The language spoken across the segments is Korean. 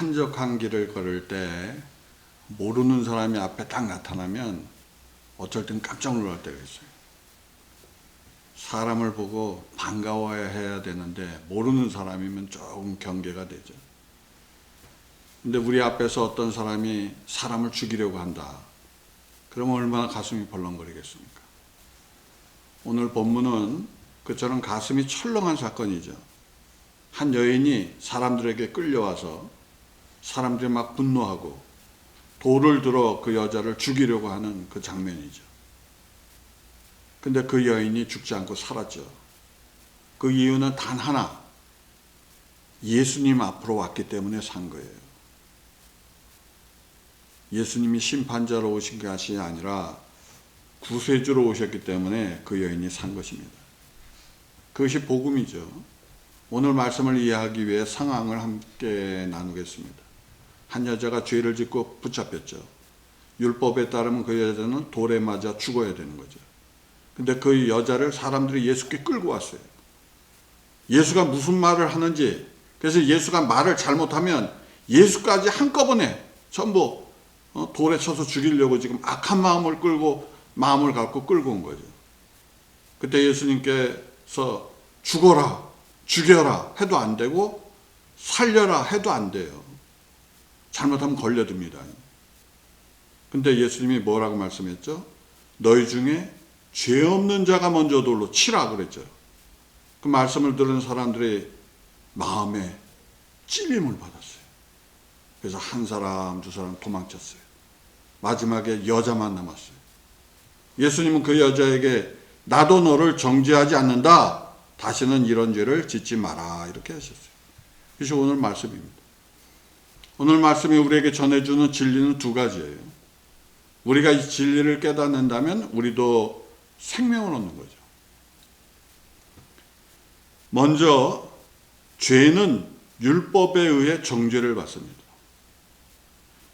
한적한 길을 걸을 때 모르는 사람이 앞에 딱 나타나면 어쩔 땐 깜짝 놀랄 때가 있어요. 사람을 보고 반가워해야 되는데 모르는 사람이면 조금 경계가 되죠. 근데 우리 앞에서 어떤 사람이 사람을 죽이려고 한다. 그러면 얼마나 가슴이 벌렁거리겠습니까? 오늘 본문은 그처럼 가슴이 철렁한 사건이죠. 한 여인이 사람들에게 끌려와서 사람들이 막 분노하고 돌을 들어 그 여자를 죽이려고 하는 그 장면이죠. 근데 그 여인이 죽지 않고 살았죠. 그 이유는 단 하나, 예수님 앞으로 왔기 때문에 산 거예요. 예수님이 심판자로 오신 것이 아니라 구세주로 오셨기 때문에 그 여인이 산 것입니다. 그것이 복음이죠. 오늘 말씀을 이해하기 위해 상황을 함께 나누겠습니다. 한 여자가 죄를 짓고 붙잡혔죠. 율법에 따르면 그 여자는 돌에 맞아 죽어야 되는 거죠. 근데 그 여자를 사람들이 예수께 끌고 왔어요. 예수가 무슨 말을 하는지, 그래서 예수가 말을 잘못하면 예수까지 한꺼번에 전부 돌에 쳐서 죽이려고 지금 악한 마음을 갖고 끌고 온 거죠. 그때 예수님께서 죽어라, 죽여라 해도 안 되고 살려라 해도 안 돼요. 잘못하면 걸려듭니다. 근데 예수님이 뭐라고 말씀했죠? 너희 중에 죄 없는 자가 먼저 돌로 치라 그랬죠. 그 말씀을 들은 사람들이 마음에 찔림을 받았어요. 그래서 한 사람, 두 사람 도망쳤어요. 마지막에 여자만 남았어요. 예수님은 그 여자에게 나도 너를 정죄하지 않는다. 다시는 이런 죄를 짓지 마라. 이렇게 하셨어요. 그것이 오늘 말씀입니다. 오늘 말씀이 우리에게 전해주는 진리는 두 가지예요. 우리가 이 진리를 깨닫는다면 우리도 생명을 얻는 거죠. 먼저 죄는 율법에 의해 정죄를 받습니다.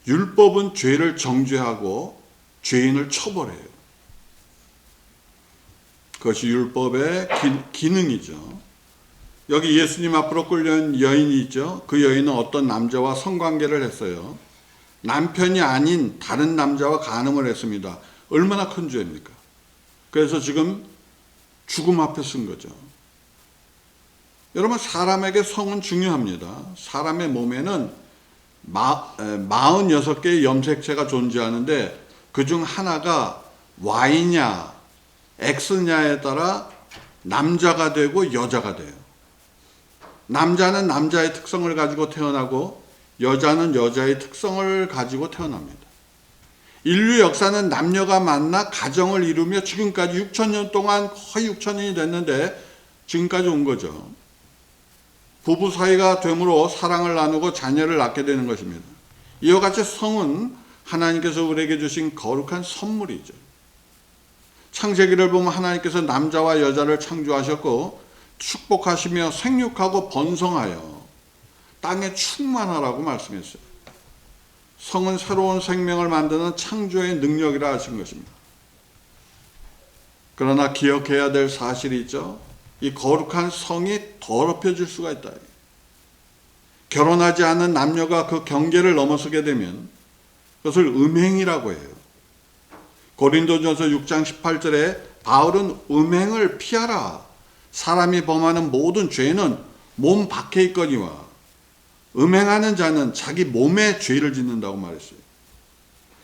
율법은 죄를 정죄하고 죄인을 처벌해요. 그것이 율법의 기능이죠. 여기 예수님 앞으로 끌려온 여인이 있죠. 그 여인은 어떤 남자와 성관계를 했어요. 남편이 아닌 다른 남자와 간음을 했습니다. 얼마나 큰 죄입니까? 그래서 지금 죽음 앞에 쓴 거죠. 여러분, 사람에게 성은 중요합니다. 사람의 몸에는 46개의 염색체가 존재하는데 그중 하나가 Y냐 X냐에 따라 남자가 되고 여자가 돼요. 남자는 남자의 특성을 가지고 태어나고 여자는 여자의 특성을 가지고 태어납니다. 인류 역사는 남녀가 만나 가정을 이루며 지금까지 6,000년 동안 거의 6,000년이 됐는데 지금까지 온 거죠. 부부 사이가 됨으로 사랑을 나누고 자녀를 낳게 되는 것입니다. 이와 같이 성은 하나님께서 우리에게 주신 거룩한 선물이죠. 창세기를 보면 하나님께서 남자와 여자를 창조하셨고 축복하시며 생육하고 번성하여 땅에 충만하라고 말씀했어요. 성은 새로운 생명을 만드는 창조의 능력이라 하신 것입니다. 그러나 기억해야 될 사실이 있죠. 이 거룩한 성이 더럽혀질 수가 있다. 결혼하지 않은 남녀가 그 경계를 넘어서게 되면 그것을 음행이라고 해요. 고린도전서 6장 18절에 바울은 음행을 피하라. 사람이 범하는 모든 죄는 몸 밖에 있거니와 음행하는 자는 자기 몸에 죄를 짓는다고 말했어요.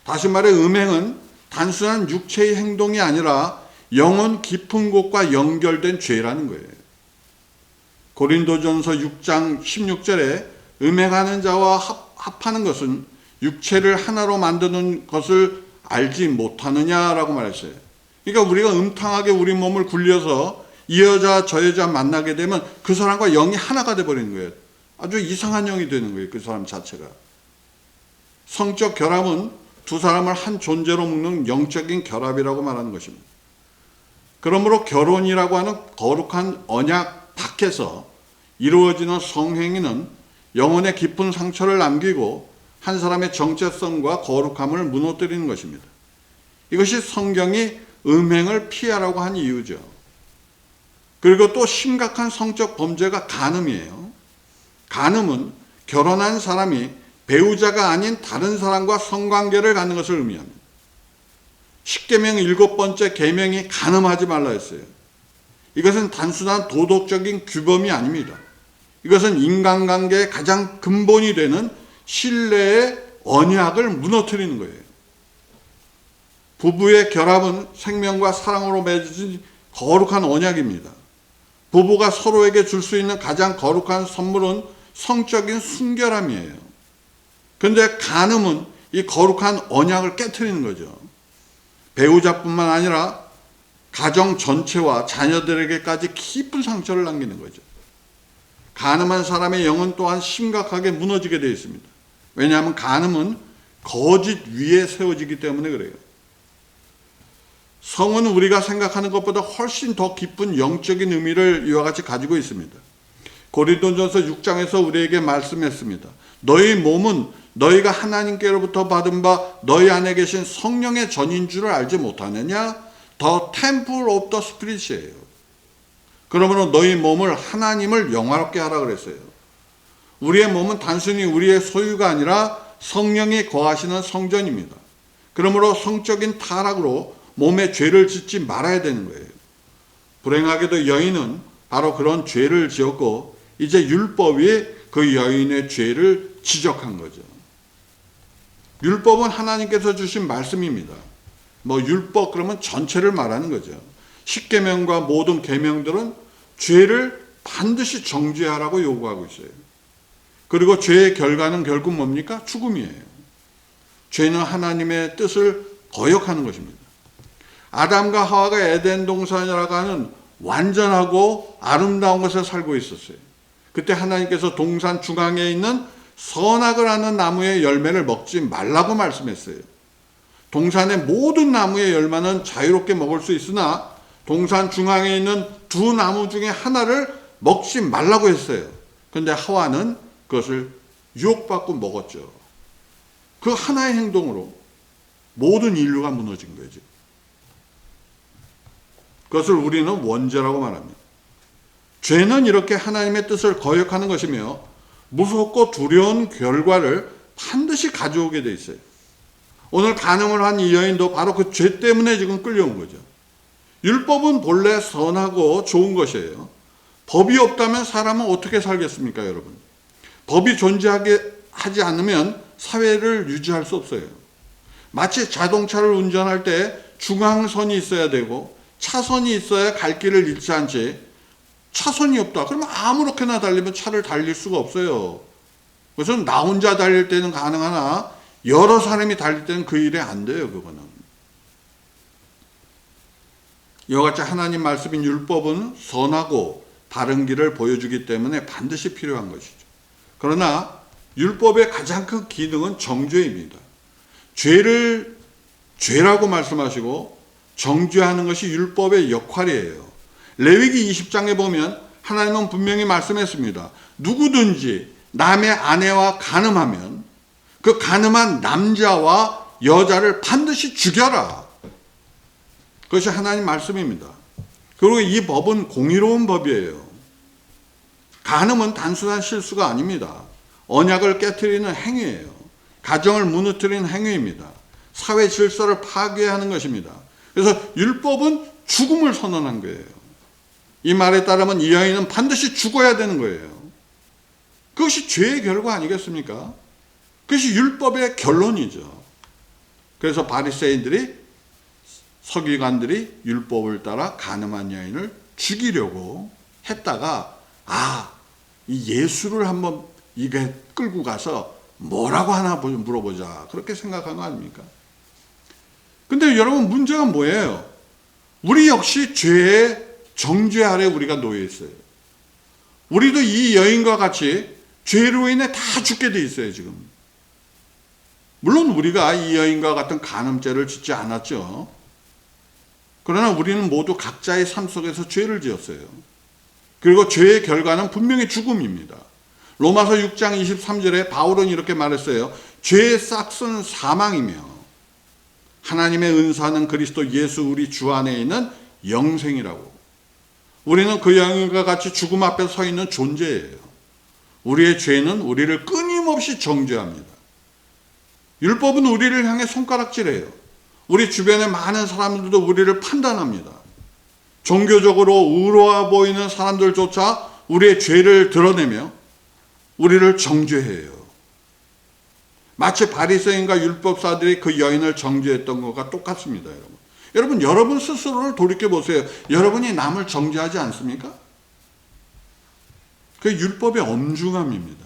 다시 말해 음행은 단순한 육체의 행동이 아니라 영혼 깊은 곳과 연결된 죄라는 거예요. 고린도전서 6장 16절에 음행하는 자와 합하는 것은 육체를 하나로 만드는 것을 알지 못하느냐라고 말했어요. 그러니까 우리가 음탕하게 우리 몸을 굴려서 이 여자 저 여자 만나게 되면 그 사람과 영이 하나가 돼버리는 거예요. 아주 이상한 영이 되는 거예요. 그 사람 자체가. 성적 결합은 두 사람을 한 존재로 묶는 영적인 결합이라고 말하는 것입니다. 그러므로 결혼이라고 하는 거룩한 언약 밖에서 이루어지는 성행위는 영혼에 깊은 상처를 남기고 한 사람의 정체성과 거룩함을 무너뜨리는 것입니다. 이것이 성경이 음행을 피하라고 한 이유죠. 그리고 또 심각한 성적 범죄가 간음이에요. 간음은 결혼한 사람이 배우자가 아닌 다른 사람과 성관계를 갖는 것을 의미합니다. 십계명 7번째 계명이 간음하지 말라 했어요. 이것은 단순한 도덕적인 규범이 아닙니다. 이것은 인간관계의 가장 근본이 되는 신뢰의 언약을 무너뜨리는 거예요. 부부의 결합은 생명과 사랑으로 맺어진 거룩한 언약입니다. 부부가 서로에게 줄 수 있는 가장 거룩한 선물은 성적인 순결함이에요. 그런데 간음은 이 거룩한 언약을 깨트리는 거죠. 배우자뿐만 아니라 가정 전체와 자녀들에게까지 깊은 상처를 남기는 거죠. 간음한 사람의 영혼 또한 심각하게 무너지게 되어 있습니다. 왜냐하면 간음은 거짓 위에 세워지기 때문에 그래요. 성은 우리가 생각하는 것보다 훨씬 더 깊은 영적인 의미를 이와 같이 가지고 있습니다. 고린도전서 6장에서 우리에게 말씀했습니다. 너희 몸은 너희가 하나님께로부터 받은 바 너희 안에 계신 성령의 전인 줄을 알지 못하느냐? The temple of the Spirit이에요. 그러므로 너희 몸을 하나님을 영화롭게 하라 그랬어요. 우리의 몸은 단순히 우리의 소유가 아니라 성령이 거하시는 성전입니다. 그러므로 성적인 타락으로 몸에 죄를 짓지 말아야 되는 거예요. 불행하게도 여인은 바로 그런 죄를 지었고 이제 율법이 그 여인의 죄를 지적한 거죠. 율법은 하나님께서 주신 말씀입니다. 율법 그러면 전체를 말하는 거죠. 십계명과 모든 계명들은 죄를 반드시 정죄하라고 요구하고 있어요. 그리고 죄의 결과는 결국 뭡니까? 죽음이에요. 죄는 하나님의 뜻을 거역하는 것입니다. 아담과 하와가 에덴 동산이라고 하는 완전하고 아름다운 곳에 살고 있었어요. 그때 하나님께서 동산 중앙에 있는 선악을 아는 나무의 열매를 먹지 말라고 말씀했어요. 동산의 모든 나무의 열매는 자유롭게 먹을 수 있으나 동산 중앙에 있는 두 나무 중에 하나를 먹지 말라고 했어요. 그런데 하와는 그것을 유혹받고 먹었죠. 그 하나의 행동으로 모든 인류가 무너진 거죠. 그것을 우리는 원죄라고 말합니다. 죄는 이렇게 하나님의 뜻을 거역하는 것이며 무섭고 두려운 결과를 반드시 가져오게 돼 있어요. 오늘 간음을 한 이 여인도 바로 그 죄 때문에 지금 끌려온 거죠. 율법은 본래 선하고 좋은 것이에요. 법이 없다면 사람은 어떻게 살겠습니까, 여러분? 법이 존재하게 하지 않으면 사회를 유지할 수 없어요. 마치 자동차를 운전할 때 중앙선이 있어야 되고 차선이 있어야 갈 길을 잃지 않지, 차선이 없다 그러면 아무렇게나 달리면 차를 달릴 수가 없어요. 그래서 나 혼자 달릴 때는 가능하나 여러 사람이 달릴 때는 그 일이 안 돼요. 그거는 이와 같이 하나님 말씀인 율법은 선하고 바른 길을 보여주기 때문에 반드시 필요한 것이죠. 그러나 율법의 가장 큰 기능은 정죄입니다. 죄를 죄라고 말씀하시고 정죄하는 것이 율법의 역할이에요. 레위기 20장에 보면 하나님은 분명히 말씀했습니다. 누구든지 남의 아내와 간음하면 그 간음한 남자와 여자를 반드시 죽여라. 그것이 하나님 말씀입니다. 그리고 이 법은 공의로운 법이에요. 간음은 단순한 실수가 아닙니다. 언약을 깨트리는 행위예요. 가정을 무너뜨리는 행위입니다. 사회 질서를 파괴하는 것입니다. 그래서 율법은 죽음을 선언한 거예요. 이 말에 따르면 이 여인은 반드시 죽어야 되는 거예요. 그것이 죄의 결과 아니겠습니까? 그것이 율법의 결론이죠. 그래서 바리새인들이, 서기관들이 율법을 따라 간음한 여인을 죽이려고 했다가 이 예수를 한번 이게 끌고 가서 뭐라고 하나 물어보자 그렇게 생각한 거 아닙니까? 근데 여러분 문제가 뭐예요? 우리 역시 죄의 정죄 아래 우리가 놓여 있어요. 우리도 이 여인과 같이 죄로 인해 다 죽게 돼 있어요 지금. 물론 우리가 이 여인과 같은 간음죄를 짓지 않았죠. 그러나 우리는 모두 각자의 삶 속에서 죄를 지었어요. 그리고 죄의 결과는 분명히 죽음입니다. 로마서 6장 23절에 바울은 이렇게 말했어요. 죄의 싹은 사망이며 하나님의 은사는 그리스도 예수 우리 주 안에 있는 영생이라고. 우리는 그 여인과 같이 죽음 앞에 서 있는 존재예요. 우리의 죄는 우리를 끊임없이 끊임없이 정죄합니다. 율법은 우리를 향해 손가락질해요. 우리 주변의 많은 사람들도 우리를 판단합니다. 종교적으로 의로워 보이는 사람들조차 우리의 죄를 드러내며 우리를 정죄해요. 마치 바리새인과 율법사들이 그 여인을 정죄했던 것과 똑같습니다. 여러분 스스로를 돌이켜보세요. 여러분이 남을 정죄하지 않습니까? 그 율법의 엄중함입니다.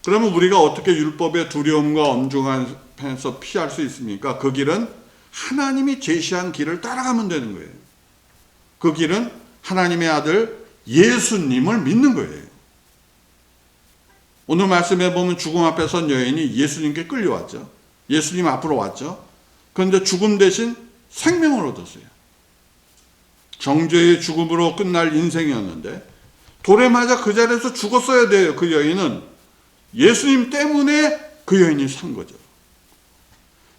그러면 우리가 어떻게 율법의 두려움과 엄중함에서 피할 수 있습니까? 그 길은 하나님이 제시한 길을 따라가면 되는 거예요. 그 길은 하나님의 아들 예수님을 믿는 거예요. 오늘 말씀에 보면 죽음 앞에 선 여인이 예수님께 끌려왔죠. 예수님 앞으로 왔죠. 그런데 죽음 대신 생명을 얻었어요. 정죄의 죽음으로 끝날 인생이었는데 돌에 맞아 그 자리에서 죽었어야 돼요. 그 여인은 예수님 때문에 그 여인이 산 거죠.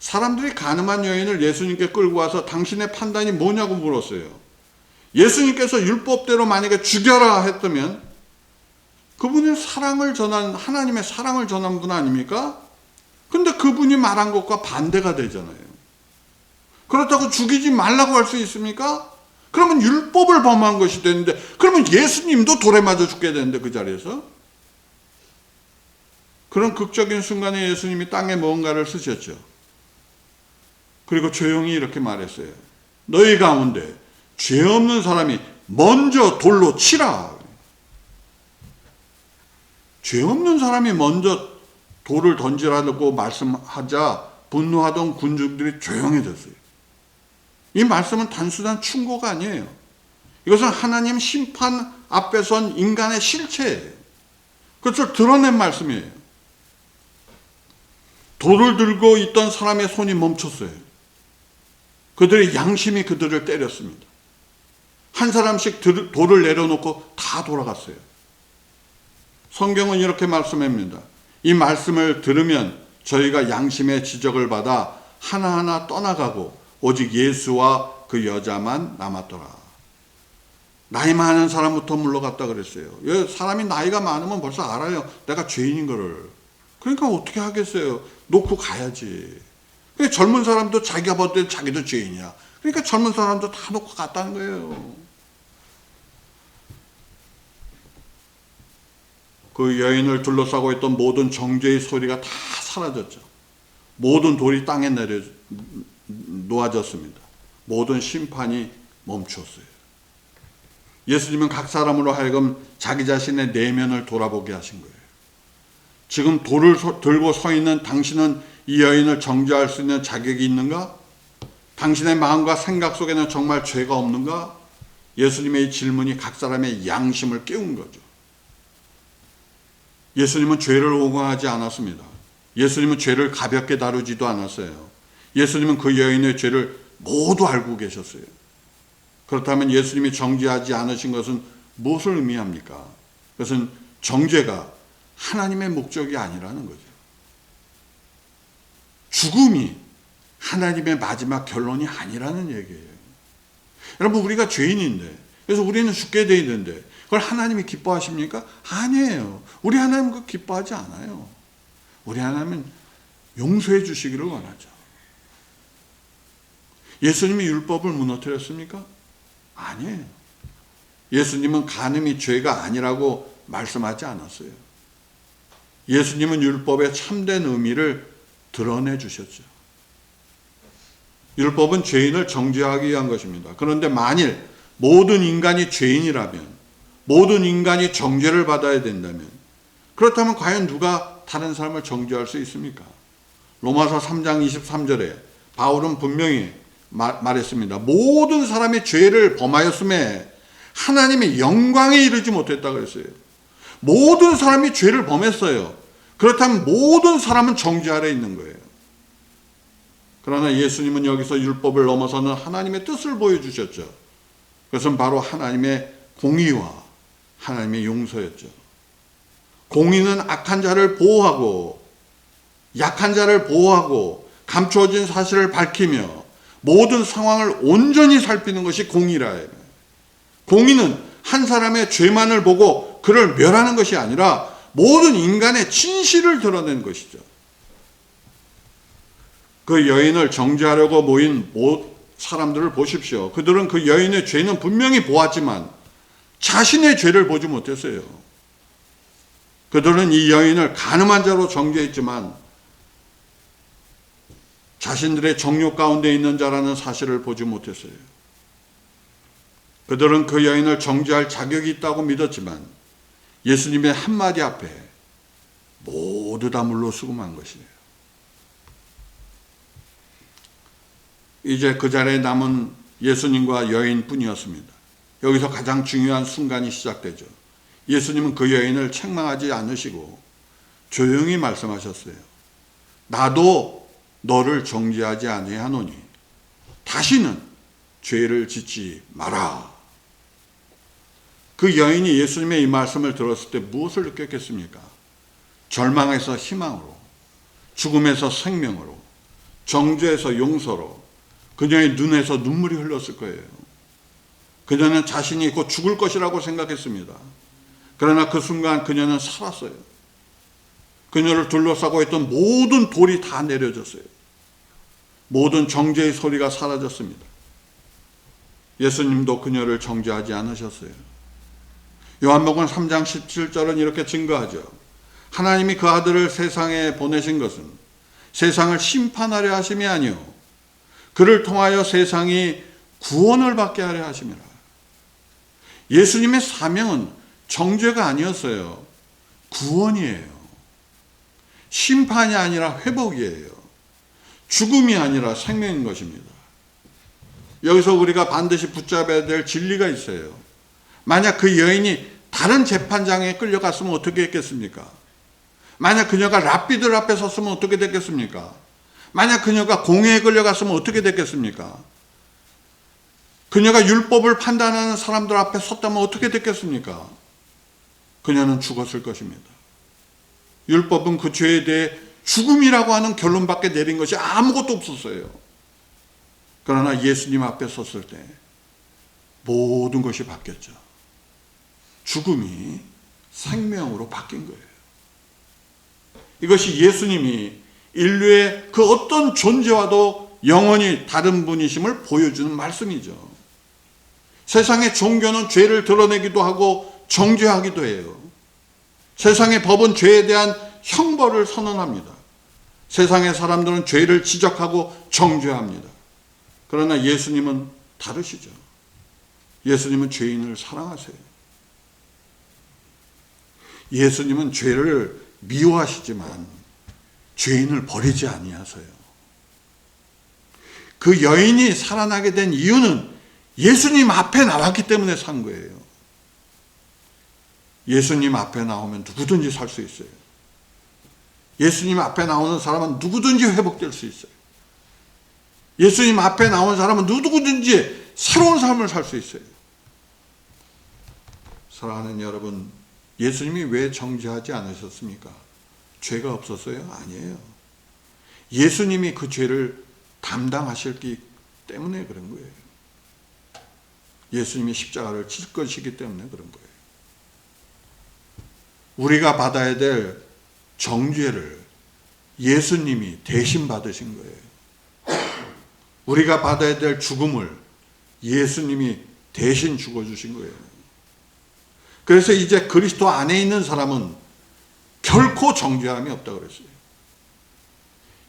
사람들이 간음한 여인을 예수님께 끌고 와서 당신의 판단이 뭐냐고 물었어요. 예수님께서 율법대로 만약에 죽여라 했다면 그분은 사랑을 전한, 하나님의 사랑을 전한 분 아닙니까? 근데 그분이 말한 것과 반대가 되잖아요. 그렇다고 죽이지 말라고 할 수 있습니까? 그러면 율법을 범한 것이 되는데, 그러면 예수님도 돌에 맞아 죽게 되는데 그 자리에서? 그런 극적인 순간에 예수님이 땅에 무언가를 쓰셨죠. 그리고 조용히 이렇게 말했어요. 너희 가운데 죄 없는 사람이 먼저 돌로 치라. 죄 없는 사람이 먼저 돌을 던지라고 말씀하자 분노하던 군중들이 조용해졌어요. 이 말씀은 단순한 충고가 아니에요. 이것은 하나님 심판 앞에 선 인간의 실체예요. 그것을 드러낸 말씀이에요. 돌을 들고 있던 사람의 손이 멈췄어요. 그들의 양심이 그들을 때렸습니다. 한 사람씩 돌을 내려놓고 다 돌아갔어요. 성경은 이렇게 말씀합니다. 이 말씀을 들으면 저희가 양심의 지적을 받아 하나하나 떠나가고 오직 예수와 그 여자만 남았더라. 나이 많은 사람부터 물러갔다 그랬어요. 사람이 나이가 많으면 벌써 알아요. 내가 죄인인 거를. 그러니까 어떻게 하겠어요. 놓고 가야지. 젊은 사람도 자기가 볼 때 자기도 죄인이야. 그러니까 젊은 사람도 다 놓고 갔다는 거예요. 그 여인을 둘러싸고 있던 모든 정죄의 소리가 다 사라졌죠. 모든 돌이 땅에 놓아졌습니다. 모든 심판이 멈췄어요. 예수님은 각 사람으로 하여금 자기 자신의 내면을 돌아보게 하신 거예요. 지금 돌을 들고 서 있는 당신은 이 여인을 정죄할 수 있는 자격이 있는가? 당신의 마음과 생각 속에는 정말 죄가 없는가? 예수님의 이 질문이 각 사람의 양심을 깨운 거죠. 예수님은 죄를 오가하지 않았습니다. 예수님은 죄를 가볍게 다루지도 않았어요. 예수님은 그 여인의 죄를 모두 알고 계셨어요. 그렇다면 예수님이 정죄하지 않으신 것은 무엇을 의미합니까? 그것은 정죄가 하나님의 목적이 아니라는 거죠. 죽음이 하나님의 마지막 결론이 아니라는 얘기예요. 여러분, 우리가 죄인인데, 그래서 우리는 죽게 돼 있는데 그걸 하나님이 기뻐하십니까? 아니에요. 우리 하나님 그거 기뻐하지 않아요. 우리 하나님은 용서해 주시기를 원하죠. 예수님이 율법을 무너뜨렸습니까? 아니에요. 예수님은 간음이 죄가 아니라고 말씀하지 않았어요. 예수님은 율법의 참된 의미를 드러내 주셨죠. 율법은 죄인을 정죄하기 위한 것입니다. 그런데 만일 모든 인간이 죄인이라면, 모든 인간이 정죄를 받아야 된다면, 그렇다면 과연 누가 다른 사람을 정죄할 수 있습니까? 로마서 3장 23절에 바울은 분명히 말했습니다. 모든 사람이 죄를 범하였음에 하나님의 영광에 이르지 못했다 그랬어요. 모든 사람이 죄를 범했어요. 그렇다면 모든 사람은 정죄 아래 있는 거예요. 그러나 예수님은 여기서 율법을 넘어서는 하나님의 뜻을 보여주셨죠. 그것은 바로 하나님의 공의와 하나님의 용서였죠. 공의는 악한 자를 보호하고 약한 자를 보호하고 감추어진 사실을 밝히며 모든 상황을 온전히 살피는 것이 공의라 해요. 공의는 한 사람의 죄만을 보고 그를 멸하는 것이 아니라 모든 인간의 진실을 드러낸 것이죠. 그 여인을 정죄하려고 모인 사람들을 보십시오. 그들은 그 여인의 죄는 분명히 보았지만 자신의 죄를 보지 못했어요. 그들은 이 여인을 간음한 자로 정죄했지만 자신들의 정욕 가운데 있는 자라는 사실을 보지 못했어요. 그들은 그 여인을 정죄할 자격이 있다고 믿었지만 예수님의 한마디 앞에 모두 다 물러수금한 것이에요. 이제 그 자리에 남은 예수님과 여인뿐이었습니다. 여기서 가장 중요한 순간이 시작되죠. 예수님은 그 여인을 책망하지 않으시고 조용히 말씀하셨어요. 나도 너를 정죄하지 아니하노니 다시는 죄를 짓지 마라. 그 여인이 예수님의 이 말씀을 들었을 때 무엇을 느꼈겠습니까? 절망에서 희망으로, 죽음에서 생명으로, 정죄에서 용서로 그녀의 눈에서 눈물이 흘렀을 거예요. 그녀는 자신이 곧 죽을 것이라고 생각했습니다. 그러나 그 순간 그녀는 살았어요. 그녀를 둘러싸고 있던 모든 돌이 다 내려졌어요. 모든 정죄의 소리가 사라졌습니다. 예수님도 그녀를 정죄하지 않으셨어요. 요한복음 3장 17절은 이렇게 증거하죠. 하나님이 그 아들을 세상에 보내신 것은 세상을 심판하려 하심이 아니요 그를 통하여 세상이 구원을 받게 하려 하심이라. 예수님의 사명은 정죄가 아니었어요. 구원이에요. 심판이 아니라 회복이에요. 죽음이 아니라 생명인 것입니다. 여기서 우리가 반드시 붙잡아야 될 진리가 있어요. 만약 그 여인이 다른 재판장에 끌려갔으면 어떻게 했겠습니까? 만약 그녀가 랍비들 앞에 섰으면 어떻게 됐겠습니까? 만약 그녀가 공회에 끌려갔으면 어떻게 됐겠습니까? 그녀가 율법을 판단하는 사람들 앞에 섰다면 어떻게 됐겠습니까? 그녀는 죽었을 것입니다. 율법은 그 죄에 대해 죽음이라고 하는 결론밖에 내린 것이 아무것도 없었어요. 그러나 예수님 앞에 섰을 때 모든 것이 바뀌었죠. 죽음이 생명으로 바뀐 거예요. 이것이 예수님이 인류의 그 어떤 존재와도 영원히 다른 분이심을 보여주는 말씀이죠. 세상의 종교는 죄를 드러내기도 하고 정죄하기도 해요. 세상의 법은 죄에 대한 형벌을 선언합니다. 세상의 사람들은 죄를 지적하고 정죄합니다. 그러나 예수님은 다르시죠. 예수님은 죄인을 사랑하세요. 예수님은 죄를 미워하시지만 죄인을 버리지 아니하세요. 그 여인이 살아나게 된 이유는 예수님 앞에 나왔기 때문에 산 거예요. 예수님 앞에 나오면 누구든지 살 수 있어요. 예수님 앞에 나오는 사람은 누구든지 회복될 수 있어요. 예수님 앞에 나오는 사람은 누구든지 새로운 삶을 살 수 있어요. 사랑하는 여러분, 예수님이 왜 정죄하지 않으셨습니까? 죄가 없었어요? 아니에요. 예수님이 그 죄를 담당하셨기 때문에 그런 거예요. 예수님이 십자가를 칠 것이기 때문에 그런 거예요. 우리가 받아야 될 정죄를 예수님이 대신 받으신 거예요. 우리가 받아야 될 죽음을 예수님이 대신 죽어주신 거예요. 그래서 이제 그리스도 안에 있는 사람은 결코 정죄함이 없다고 그랬어요.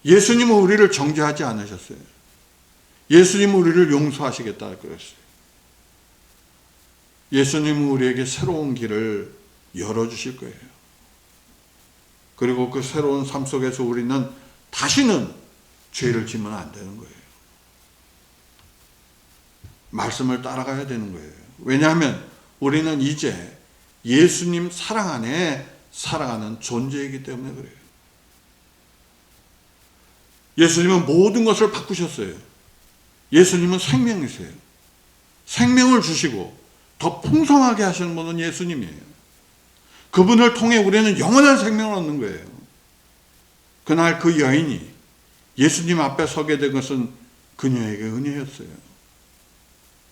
예수님은 우리를 정죄하지 않으셨어요. 예수님은 우리를 용서하시겠다고 그랬어요. 예수님은 우리에게 새로운 길을 열어주실 거예요. 그리고 그 새로운 삶 속에서 우리는 다시는 죄를 지면 안 되는 거예요. 말씀을 따라가야 되는 거예요. 왜냐하면 우리는 이제 예수님 사랑 안에 살아가는 존재이기 때문에 그래요. 예수님은 모든 것을 바꾸셨어요. 예수님은 생명이세요. 생명을 주시고 더 풍성하게 하시는 분은 예수님이에요. 그분을 통해 우리는 영원한 생명을 얻는 거예요. 그날 그 여인이 예수님 앞에 서게 된 것은 그녀에게 은혜였어요.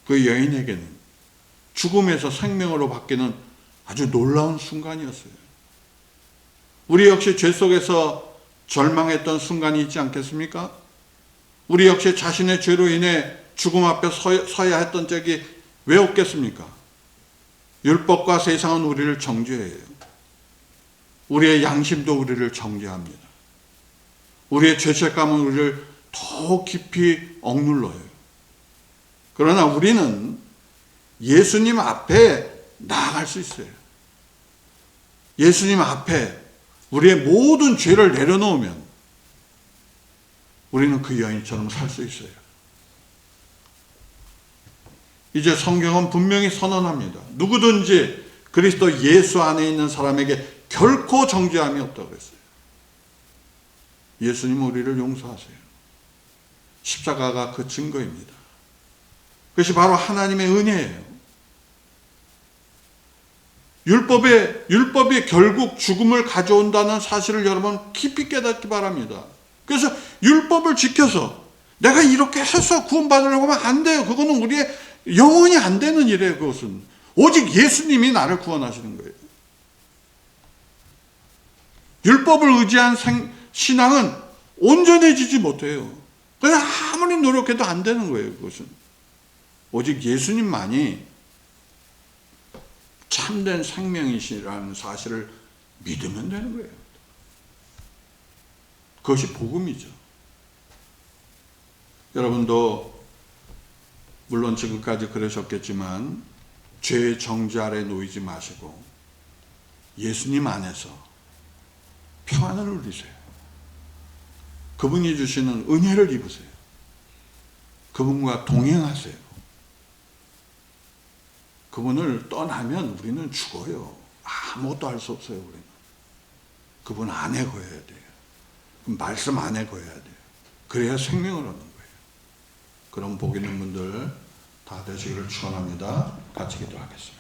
그 여인에게는 죽음에서 생명으로 바뀌는 아주 놀라운 순간이었어요. 우리 역시 죄 속에서 절망했던 순간이 있지 않겠습니까? 우리 역시 자신의 죄로 인해 죽음 앞에 서야 했던 적이 왜 없겠습니까? 율법과 세상은 우리를 정죄해요. 우리의 양심도 우리를 정죄합니다. 우리의 죄책감은 우리를 더 깊이 억눌러요. 그러나 우리는 예수님 앞에 나아갈 수 있어요. 예수님 앞에 우리의 모든 죄를 내려놓으면 우리는 그 여인처럼 살 수 있어요. 이제 성경은 분명히 선언합니다. 누구든지 그리스도 예수 안에 있는 사람에게 결코 정죄함이 없다고 했어요. 예수님 우리를 용서하세요. 십자가가 그 증거입니다. 그것이 바로 하나님의 은혜예요. 율법이 결국 죽음을 가져온다는 사실을 여러분 깊이 깨닫기 바랍니다. 그래서 율법을 지켜서 내가 이렇게 해서 구원받으려고 하면 안 돼요. 그거는 우리의 영원히 안 되는 일이에요. 그것은 오직 예수님이 나를 구원하시는 거예요. 율법을 의지한 신앙은 온전해지지 못해요. 그냥 아무리 노력해도 안 되는 거예요. 그것은 오직 예수님만이 참된 생명이시라는 사실을 믿으면 되는 거예요. 그것이 복음이죠. 여러분도 물론 지금까지 그러셨겠지만 죄의 정죄 아래 놓이지 마시고 예수님 안에서 평안을 누리세요. 그분이 주시는 은혜를 입으세요. 그분과 동행하세요. 그분을 떠나면 우리는 죽어요. 아무것도 할 수 없어요. 우리는 그분 안에 거해야 돼요. 말씀 안에 거해야 돼요. 그래야 생명을 얻는 거예요. 그런 복 있는 분들 다 되시기를 축원합니다. 같이 기도하겠습니다.